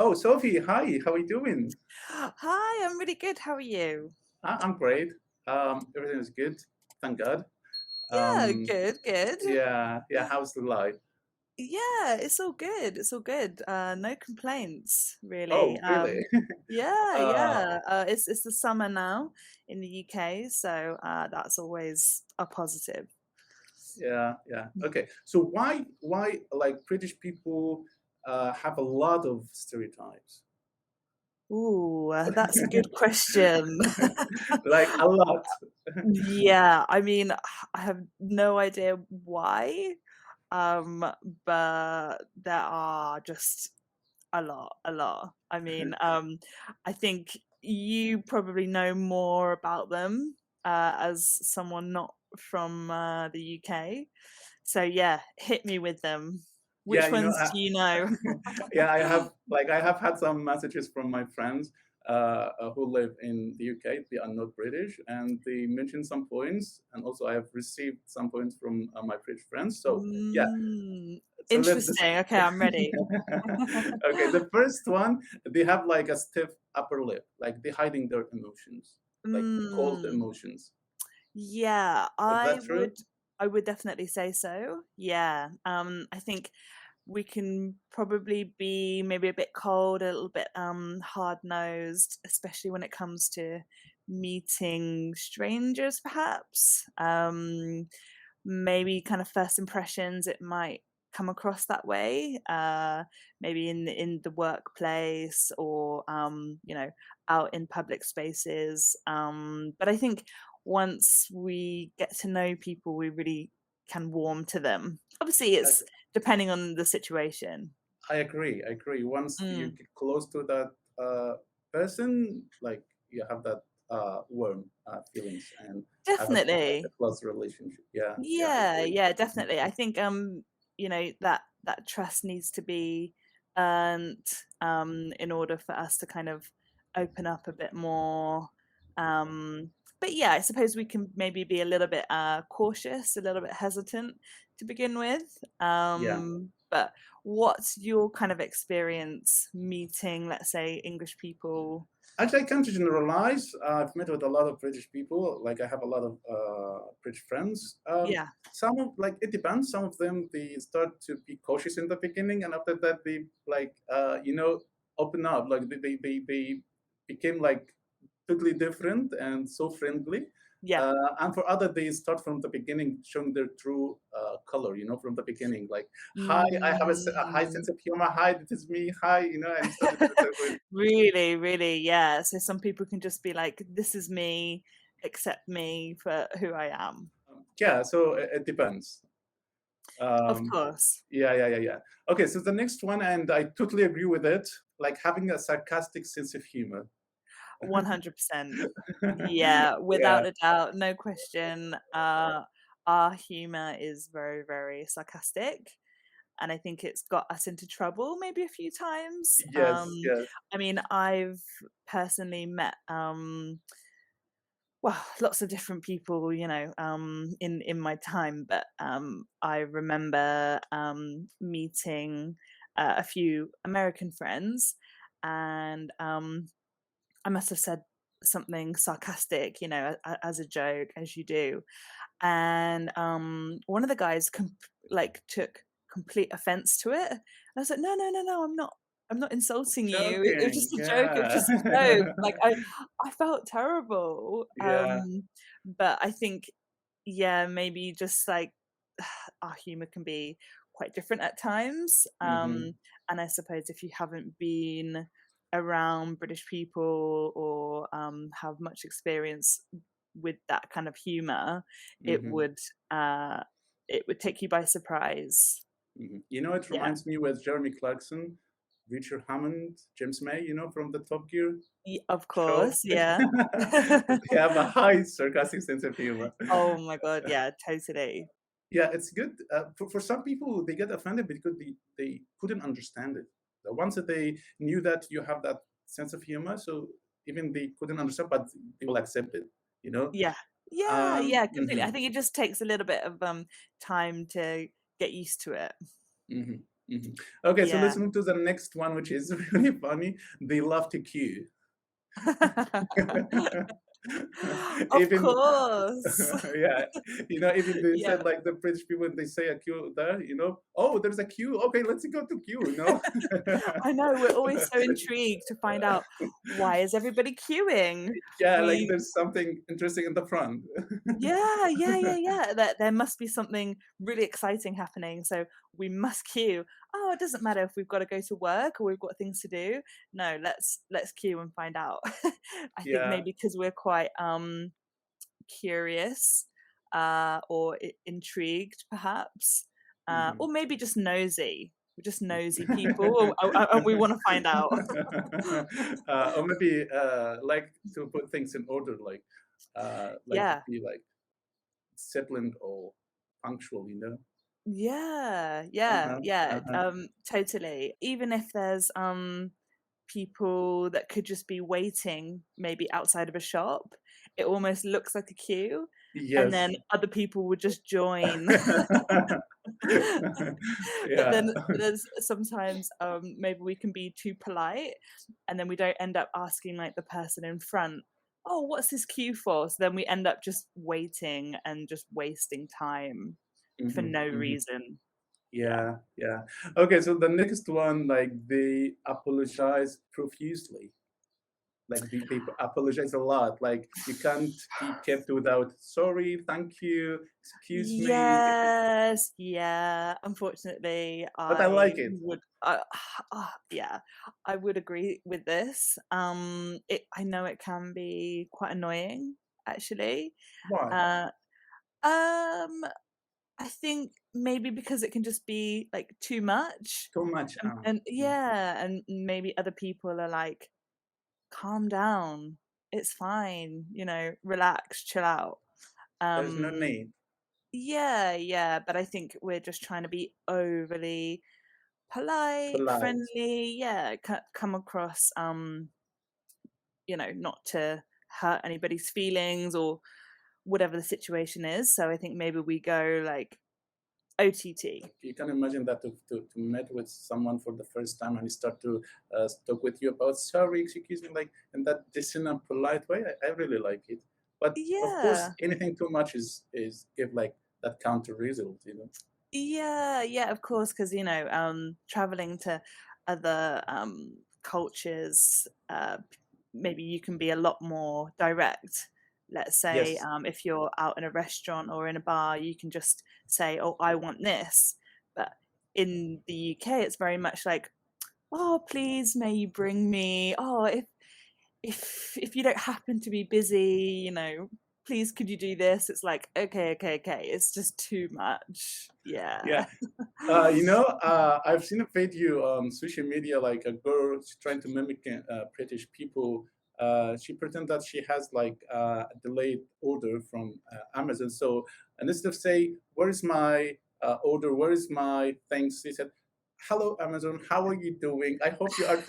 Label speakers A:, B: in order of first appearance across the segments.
A: Oh, Sophie, hi. How are you doing?
B: Hi, I'm really good. How are you?
A: I'm great. Everything is good. Thank God.
B: Yeah,
A: Um,
B: good, good.
A: yeah. How's the life?
B: Yeah, it's all good. It's all good. No complaints, really.
A: Oh, really?
B: Yeah,
A: uh,
B: yeah. It's the summer now in the UK, so that's always a positive.
A: yeah. Okay. So why like British people have a lot of stereotypes?
B: Ooh, that's a good question.
A: Like a lot.
B: Yeah, I mean, I have no idea why, um, but there are just a lot. I mean, I think you probably know more about them as someone not from the UK. So yeah, hit me with them.
A: Yeah,
B: Which ones do you know?
A: yeah, I have had some messages from my friends who live in the UK. They are not British, and they mentioned some points, and also I have received some points from my British friends. So yeah, so let this.
B: Interesting. Okay, I'm ready.
A: Okay, the first one, they have like a stiff upper lip, like they hiding their emotions, like cold
B: mm,
A: emotions.
B: yeah,
A: Is that true?
B: I would definitely say so. Yeah. I think we can probably be maybe a bit cold, a little bit hard nosed, especially when it comes to meeting strangers, perhaps. Maybe kind of first impressions, it might come across that way. Maybe in the workplace or out in public spaces. But I think once we get to know people, we really can warm to them. Obviously, it's depending on the situation.
A: I agree. I agree. Once you
B: Mm,
A: get close to that person, like you have that warm feelings and have a
B: definitely.
A: close relationship. Yeah, I
B: Yeah,
A: agree.
B: yeah, definitely. I think that trust needs to be earned in order for us to kind of open up a bit more. Um but yeah, I suppose we can maybe be a little bit cautious, a little bit hesitant to begin with.
A: Yeah.
B: But what's your kind of experience meeting, let's say, English people?
A: Actually, I can't generalize. I've met with a lot of British people. Like I have a lot of British friends.
B: Yeah.
A: Some of like it depends. Some of them they start to be cautious in the beginning, and after that they like open up. Like they became like totally different and so friendly.
B: Yeah.
A: And for other, they start from the beginning, showing their true color. From the beginning, like, "Hi, I have a high
B: Mm.
A: sense of humor. Hi, this is me. Hi," and started to talk with.
B: Really, really, yeah. So some people can just be like, "This is me, accept me for who I am."
A: Yeah, so it depends.
B: Of
A: Um,
B: course,
A: yeah. Okay, so the next one, and I totally agree with it, like having a sarcastic sense of humor.
B: 100%. Yeah,
A: Yeah,
B: without a doubt, no question. Our humor is very, very sarcastic, and I think it's got us into trouble maybe a few times.
A: yes.
B: I mean, I've personally met well, lots of different people, in my time, but I remember meeting a few American friends, and I must have said something sarcastic, as a joke, as you do, and one of the guys took complete offense to it. And I was like, no, I'm not insulting you. It was
A: Joking,
B: just a joke. It was
A: yeah.
B: just a joke. I felt terrible.
A: Yeah.
B: But I think, yeah, maybe just like our humor can be quite different at times.
A: Hmm.
B: And I suppose if you haven't been around British people or have much experience with that kind of humor, it
A: Hmm.
B: would uh, it would take you by surprise.
A: It
B: Yeah,
A: reminds me with Jeremy Clarkson, Richard Hammond, James May, from the Top Gear
B: of
A: show.
B: course, yeah.
A: They have a high sarcastic sense of humor.
B: Oh my god, yeah, totally.
A: Yeah, it's good. For some people, they get offended because they couldn't understand it. The ones that they knew that you have that sense of humor, so even they couldn't understand, but they will accept it, you know?
B: Yeah. Yeah, yeah, completely. I
A: Mhm,
B: think it just takes a little bit of time to get used to it.
A: mhm. Mhm. Okay, so
B: Yeah.
A: let's move to the next one, which is really funny. They love to queue.
B: Of
A: Even
B: course.
A: yeah, even they said
B: Yeah.
A: like the British people when they say a queue there, oh, there's a queue. Okay, let's go to queue.
B: I know, we're always so intrigued to find out, why is everybody queuing?
A: Yeah, like
B: We
A: there's something interesting in the front.
B: Yeah, yeah, yeah, yeah. There must be something really exciting happening, so we must queue. Oh, it doesn't matter if we've got to go to work or we've got things to do. No, let's queue and find out. I think
A: Yeah.
B: maybe because we're quite curious or intrigued, perhaps,
A: Mhm.
B: or maybe just nosy. We're just nosy people, and we want to find out.
A: Or maybe like to put things in order, like to
B: Yeah.
A: be like disciplined or punctual.
B: Yeah, yeah,
A: Uh-huh,
B: yeah,
A: uh-huh.
B: totally. Even if there's people that could just be waiting maybe outside of a shop, it almost looks like a queue, and then
A: Yes.
B: other people would just join. But
A: Yeah.
B: then there's sometimes maybe we can be too polite, and then we don't end up asking like the person in front, "Oh, what's this queue for?" So then we end up just waiting and just wasting time for
A: Mhm,
B: no
A: mhm.
B: reason. Yeah.
A: Yeah, yeah. Okay, so the next one, like they apologize profusely. Like they apologize a lot. Like you can't be kept without sorry, thank you, excuse me.
B: Yes, yeah. Unfortunately,
A: But I
B: I
A: like it.
B: would, yeah, I would agree with this. I know it can be quite annoying, actually.
A: Why?
B: Uh, um, I think maybe because it can just be like too much,
A: Too much.
B: and yeah, and maybe other people are like, calm down, it's fine, relax, chill out.
A: There's no
B: Um,
A: need.
B: Yeah, yeah, but I think we're just trying to be overly polite,
A: Polite.
B: friendly, yeah, come across, not to hurt anybody's feelings or whatever the situation is. So I think maybe we go like OTT.
A: You can imagine that to meet with someone for the first time and he start to talk with you about sorry, excuse me, like in that decent and polite way. I really like it. But of course,
B: Yeah.
A: anything too much is give like that counter result.
B: Yeah, yeah, of course, because traveling to other cultures, maybe you can be a lot more direct. Let's say
A: Yes.
B: if you're out in a restaurant or in a bar, you can just say, "Oh, I want this." But in the UK, it's very much like, "Oh, please, may you bring me? Oh, if you don't happen to be busy, please could you do this?" It's like, okay, okay, okay. It's just too much.
A: Yeah.
B: Yeah.
A: I've seen a video on social media, like a girl she's trying to mimic British people. She pretends that she has like a delayed order from Amazon. So and instead of say, "Where is my order? Where is my things?" She said, "Hello, Amazon. How are you doing? I hope you are."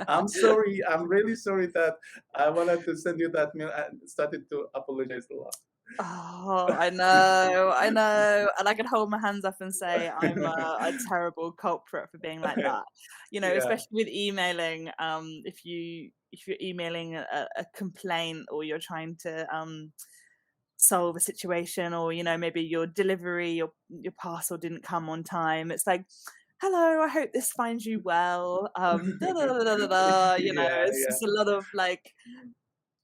A: I'm sorry. I'm really sorry that I wanted to send you that mail and started to apologize a lot.
B: Oh, I know, and I can hold my hands up and say I'm a terrible culprit for being like that.
A: Yeah.
B: Especially with emailing. If you're emailing a complaint or you're trying to solve a situation, or maybe your delivery, your parcel didn't come on time. It's like, hello, I hope this finds you well. Da, da, da, da, da, da,
A: Yeah,
B: it's
A: yeah.
B: just a lot of like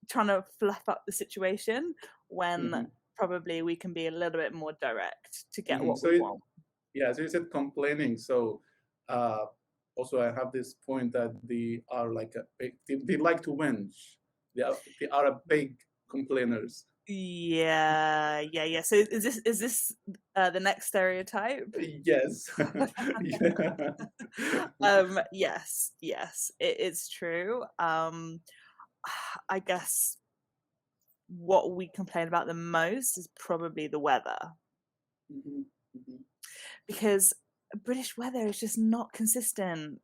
B: trying to fluff up the situation when
A: Mhm,
B: probably we can be a little bit more direct to get
A: mhm.
B: what
A: So
B: we
A: it,
B: want.
A: yeah, so you said complaining. So uh, also I have this point that they are like they like to whinge. They are a big complainers.
B: Yeah, yeah, yeah. So is this the next stereotype?
A: Yes. Yeah.
B: Yes, yes, it is true. I guess what we complain about the most is probably the weather,
A: Mhm, mhm.
B: because British weather is just not consistent.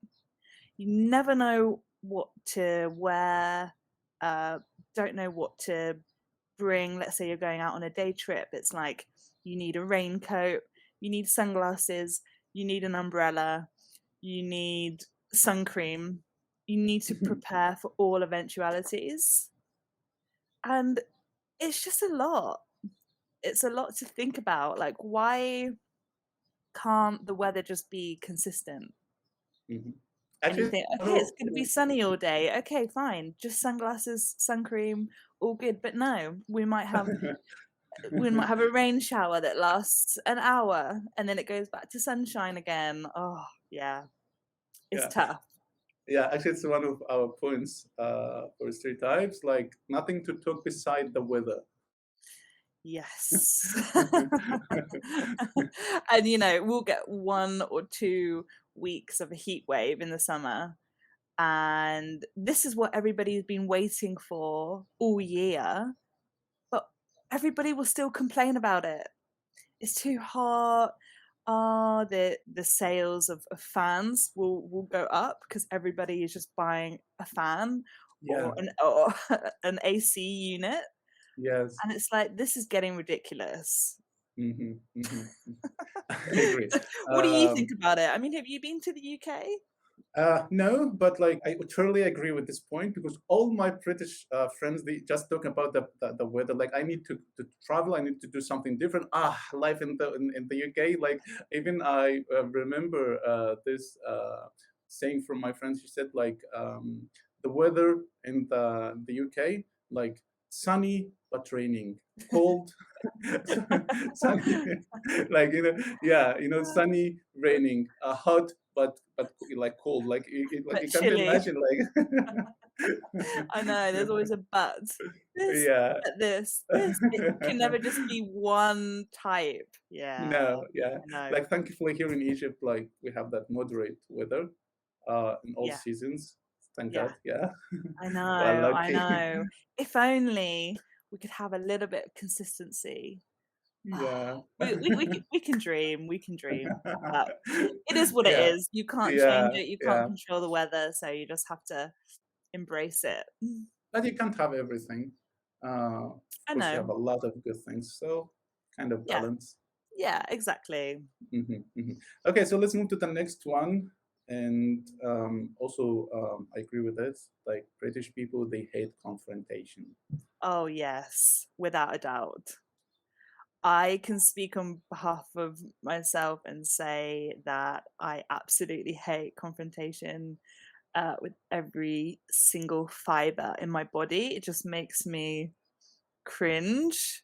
B: You never know what to wear, uh, don't know what to bring. Let's say you're going out on a day trip, it's like you need a raincoat, you need sunglasses, you need an umbrella, you need sun cream, you need to prepare for all eventualities. And it's just a lot. It's a lot to think about. Like, why can't the weather just be consistent?
A: Mhm.
B: And you
A: Actually,
B: think,
A: one
B: okay, it's going to be
A: of-
B: sunny all day. Okay, fine. Just sunglasses, sun cream, all good. But no, we might have a rain shower that lasts an hour and then it goes back to sunshine again. Oh, yeah, it's
A: yeah,
B: tough.
A: yeah. Actually, it's one of our points for stereotypes. Like nothing to talk beside the weather.
B: Yes. And we'll get 1 or 2 weeks of a heat wave in the summer. And this is what everybody's been waiting for all year, but everybody will still complain about it. It's too hot. The sales of fans will go up because everybody is just buying a fan
A: Yeah.
B: or an AC unit,
A: Yes.
B: and it's like, this is getting ridiculous.
A: I agree.
B: What do you think
A: Um,
B: about it? I mean, have you been to the UK?
A: no, but like I totally agree with this point because all my British friends they just talk about the weather. Like I need to travel, I need to do something different. Life in the UK. Like even I remember this saying from my friends. She said like the weather in the UK like sunny but raining, cold, sunny, like yeah, sunny, raining, hot but like cold, like like
B: But
A: you can't
B: chilly.
A: imagine, like
B: I know, there's always a but. This,
A: yeah,
B: but this. It can never just be one type. Yeah,
A: no, yeah,
B: I know.
A: like thankfully here in Egypt, like we have that moderate weather in all
B: Yeah,
A: seasons. Thank
B: yeah.
A: God, yeah.
B: I
A: Well,
B: know, I
A: lucky.
B: know. If only we could have a little bit of consistency.
A: Yeah.
B: We can dream, we can dream. But it is what it
A: Yeah,
B: is. You can't change
A: yeah,
B: it, you can't
A: yeah.
B: control the weather, so you just have to embrace it.
A: But you can't have everything. Of
B: I
A: course, you have
B: know.
A: a lot of good things, so kind of
B: Yeah,
A: balance.
B: yeah, exactly.
A: Okay, so let's move to the next one. And also, I agree with this. Like British people, they hate confrontation.
B: Oh, yes, without a doubt. I can speak on behalf of myself and say that I absolutely hate confrontation with every single fiber in my body. It just makes me cringe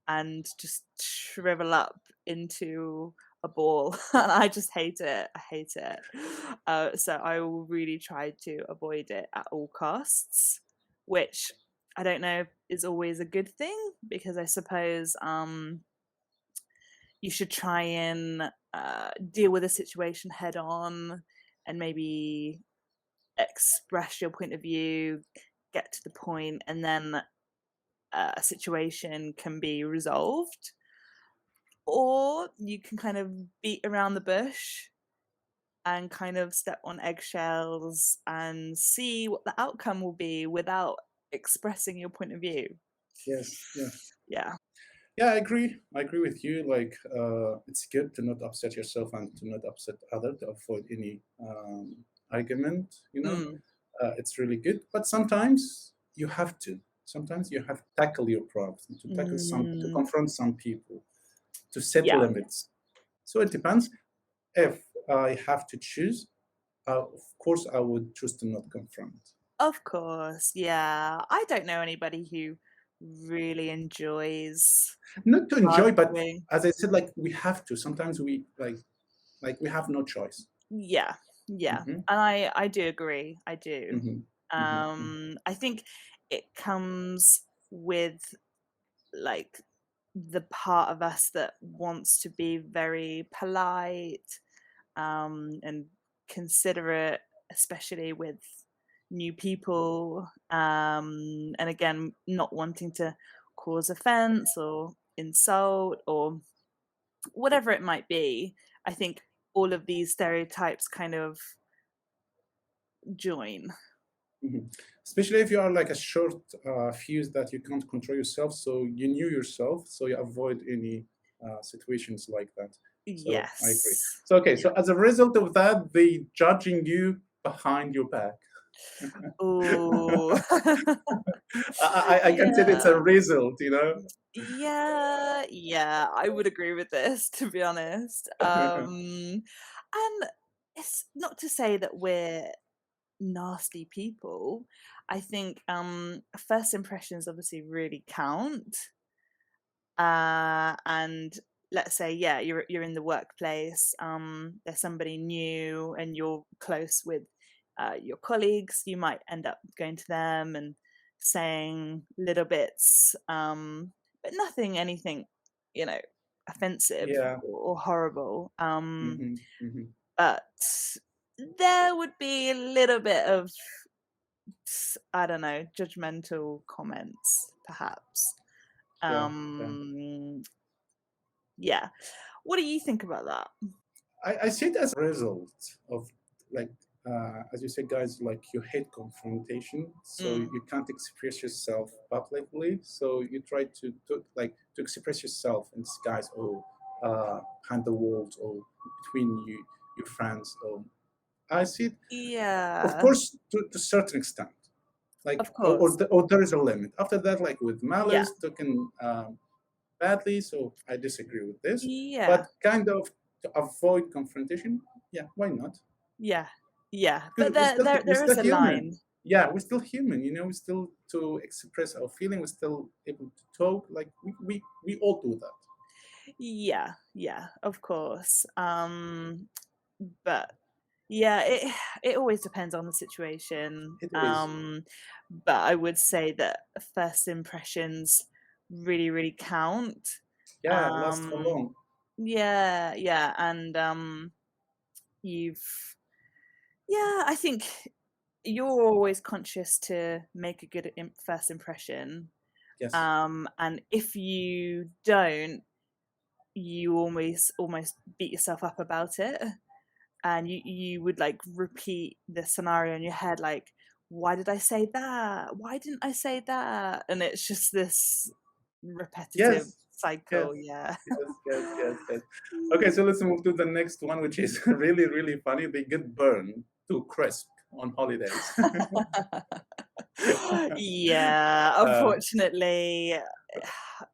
B: and just shrivel up into a ball. And I just hate it. I hate it. So I will really try to avoid it at all costs, which I don't know if is always a good thing because I suppose you should try and deal with a situation head on and maybe express your point of view, get to the point, and then a situation can be resolved. Or you can kind of beat around the bush and kind of step on eggshells and see what the outcome will be without expressing your point of view.
A: Yes, yes.
B: Yeah.
A: Yeah, I agree. I agree with you. Like, it's good to not upset yourself and to not upset other to avoid any argument.
B: Mm.
A: It's really good. But sometimes you have to. Sometimes you have to tackle your problems, to
B: Mm.
A: confront some people, to set
B: Yeah.
A: limits. So it depends. If I have to choose, of course, I would choose to not confront.
B: Of course. Yeah. I don't know anybody who really enjoys
A: Not to enjoy, but
B: arguing.
A: as I said, like we have to. Sometimes we like we have no choice.
B: Yeah. Yeah.
A: Hmm.
B: And I do agree. I do.
A: Hmm. Hmm.
B: I think it comes with like the part of us that wants to be very polite and considerate, especially with new people. And again, not wanting to cause offense or insult or whatever it might be. I think all of these stereotypes kind of join.
A: Hmm. Especially if you are like a short fuse that you can't control yourself, so you knew yourself, so you avoid any. situations like that. So I agree.
B: Yes.
A: So okay,
B: Yeah.
A: so as a result of that, they judging you behind your back.
B: Oh.
A: I consider it's
B: Yeah.
A: a result, you know.
B: Yeah, yeah, I would agree with this, to be honest. And it's not to say that we're nasty people. I think first impressions obviously really count. And let's say, yeah, you're in the workplace, there's somebody new and you're close with your colleagues, you might end up going to them and saying little bits, but nothing anything, you know, offensive
A: Yeah.
B: or horrible.
A: Hmm. Hmm.
B: But there would be a little bit of, I don't know, judgmental comments, perhaps.
A: Yeah. Yeah.
B: Um, yeah. What do you think about that?
A: I see it as a result of like as you said, guys, like you hate confrontation, so
B: Mm.
A: you can't express yourself publicly. So you try to express yourself in disguise or behind the walls or between your friends. Or I see it, of
B: Yeah,
A: course, to a certain extent. Like
B: of course.
A: or there is a limit. After that, like with
B: Yeah,
A: malice, taken badly. So I disagree with this.
B: yeah,
A: But kind of to avoid confrontation, yeah, why not?
B: yeah, yeah. But
A: Because we're
B: there is
A: still
B: a
A: human.
B: line.
A: Yeah, we're still human. You know, we still to express our feeling. We're still able to talk. Like we all do that.
B: Yeah, yeah, of course. But yeah, it always depends on the situation.
A: It is.
B: But I would say that first impressions really, really count.
A: Yeah, last for
B: Um,
A: long.
B: yeah, yeah, and you've yeah, I think you're always conscious to make a good first impression.
A: Yes.
B: And if you don't, you almost beat yourself up about it. And you would like repeat the scenario in your head, like, why did I say that? Why didn't I say that? And it's just this repetitive
A: Yes.
B: cycle.
A: Yes.
B: Yeah.
A: Yes. Okay, so let's move to the next one, which is really, really funny. They get burned to crisp on holidays.
B: Yeah,
A: uh,
B: unfortunately,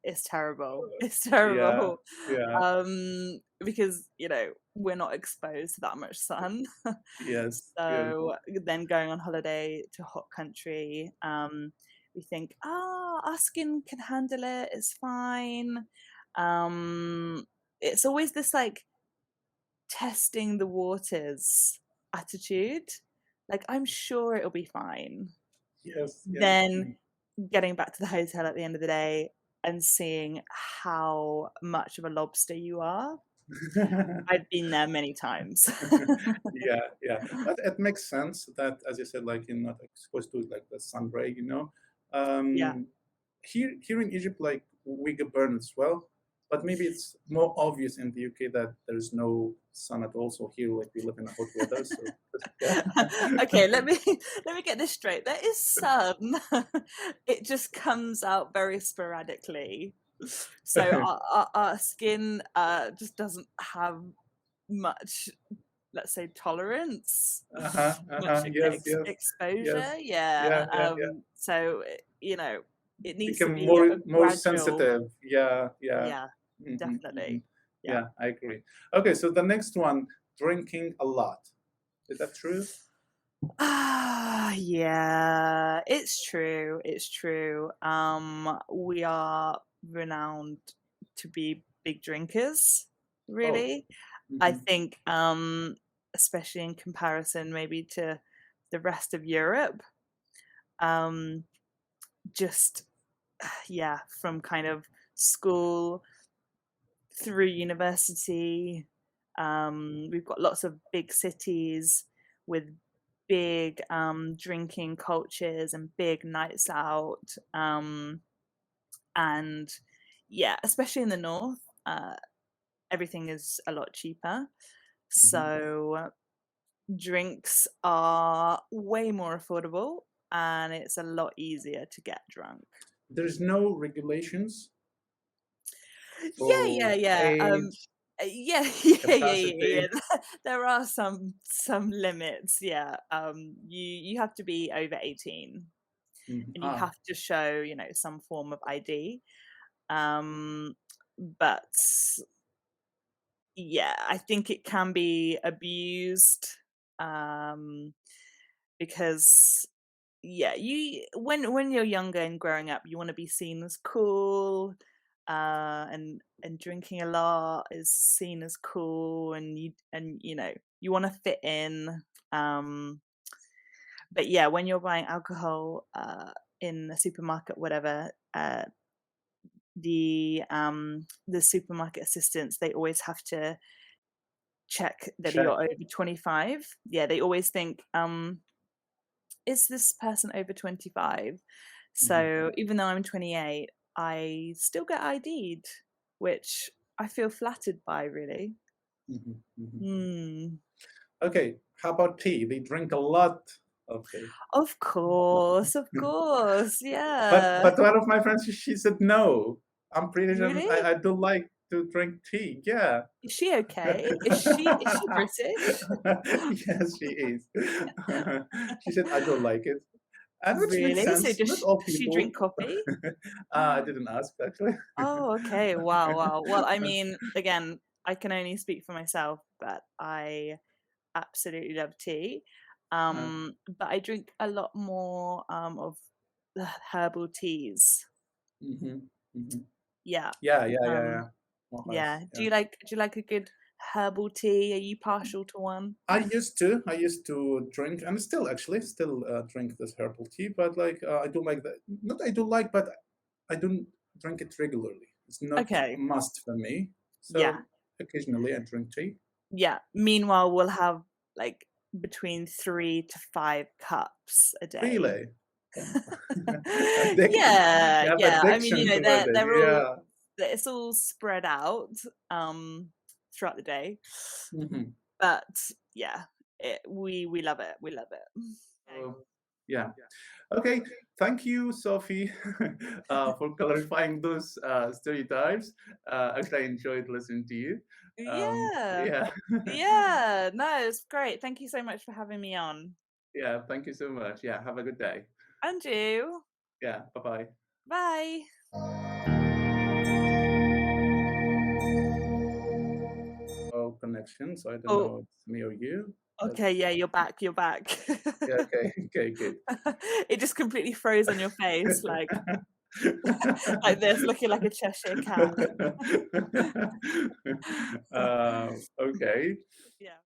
B: it's terrible. It's
A: yeah,
B: terrible.
A: yeah,
B: Because, we're not exposed to that much sun.
A: yes, yes.
B: So then going on holiday to a hot country, we think, our skin can handle it, it's fine. It's always this like testing the waters attitude. Like, I'm sure it'll be fine.
A: Yes, yes.
B: Then getting back to the hotel at the end of the day and seeing how much of a lobster you are. I've been there many times.
A: Yeah, yeah. But it makes sense that, as you said, like you're not exposed to like the sun ray, you know.
B: Yeah.
A: Um, here in Egypt, like we get burned as well, but maybe it's more obvious in the UK that there's no sun at all. So here, like we live in a hot weather, so yeah.
B: Okay, let me get this straight. There is sun. It just comes out very sporadically. So our skin just doesn't have much, let's say, tolerance, much
A: Yes, yes, yes,
B: exposure. Yeah.
A: yeah, yeah, yeah.
B: So it needs to
A: Become
B: be a
A: more
B: gradual.
A: sensitive. Yeah, yeah.
B: Yeah,
A: Hmm. Hmm.
B: definitely. Yeah.
A: Yeah, I agree. Okay, so the next one, drinking a lot. Is that true?
B: Yeah, it's true. It's true. We are renowned to be big drinkers,
A: Oh.
B: really. I
A: Hmm.
B: think, especially in comparison maybe to the rest of Europe, um, just yeah, from kind of school through university. We've got lots of big cities with big drinking cultures and big nights out. And yeah, especially in the north, everything is a lot cheaper.
A: Hmm.
B: So drinks are way more affordable and it's a lot easier to get drunk.
A: There's no regulations.
B: Yeah, yeah,
A: full
B: yeah.
A: age,
B: Yeah, yeah.
A: capacity?
B: There are some limits. Yeah. You have to be over 18,
A: Mhm.
B: and you
A: Ah,
B: have to show, some form of ID. Um, but yeah, I think it can be abused. Um, because yeah, when you're younger and growing up, you want to be seen as cool, and drinking a lot is seen as cool, and you want to fit in. Um, but yeah, when you're buying alcohol in a supermarket, whatever, the supermarket assistants, they always have to check that
A: check.
B: you're over 25. Yeah, they always think, is this person over 25?
A: Mhm,
B: So even though I'm 28, I still get ID'd, which I feel flattered by, really.
A: mhm, mhm.
B: Hmm.
A: Okay, how about tea? They drink a lot of tea.
B: Of course, yeah.
A: But one of my friends, she said no. I'm British and
B: Really?
A: I don't like to drink tea. Yeah.
B: Is she okay? Is she British?
A: Yes, she is. She said I don't like it, and which makes
B: Really? So
A: sense. Not all
B: does she drink
A: people.
B: coffee?
A: I didn't ask actually.
B: Oh, okay. Wow, wow. Well, I mean, again, I can only speak for myself, but I absolutely love tea.
A: Uh,
B: But I drink a lot more of the herbal teas.
A: mhm, mhm.
B: Yeah.
A: Yeah.
B: Um,
A: More
B: yeah.
A: herbs,
B: Do
A: yeah.
B: you like a good herbal tea? Are you partial to one?
A: I used to drink, and still drink this herbal tea, but like I don't like that. Not I don't like, but I don't drink it regularly. It's not
B: Okay.
A: must for me.
B: Yeah.
A: So occasionally I drink tea.
B: Yeah. Meanwhile, we'll have like between 3 to 5 cups a day.
A: Really? Oh. Addicted.
B: Yeah,
A: You have
B: yeah. I mean,
A: addiction toward it.
B: they're all
A: Yeah.
B: it's all spread out um throughout the day.
A: Hmm.
B: But yeah, we love it. We love it. Okay.
A: So, yeah. Okay. Thank you, Sophie, for clarifying those stereotypes. Actually, I enjoyed listening to you.
B: Yeah.
A: Yeah.
B: Yeah. No, it's great. Thank you so much for having me on.
A: Yeah. Thank you so much. Yeah. Have a good day.
B: And you.
A: Yeah. Bye bye.
B: Bye.
A: Oh, connection. So I don't
B: Oh,
A: know if it's me or you. But
B: okay. Yeah, you're back. You're back.
A: yeah. Okay. Okay. Good.
B: It just completely froze on your face, like this, looking like a Cheshire cat.
A: Okay.
B: Yeah.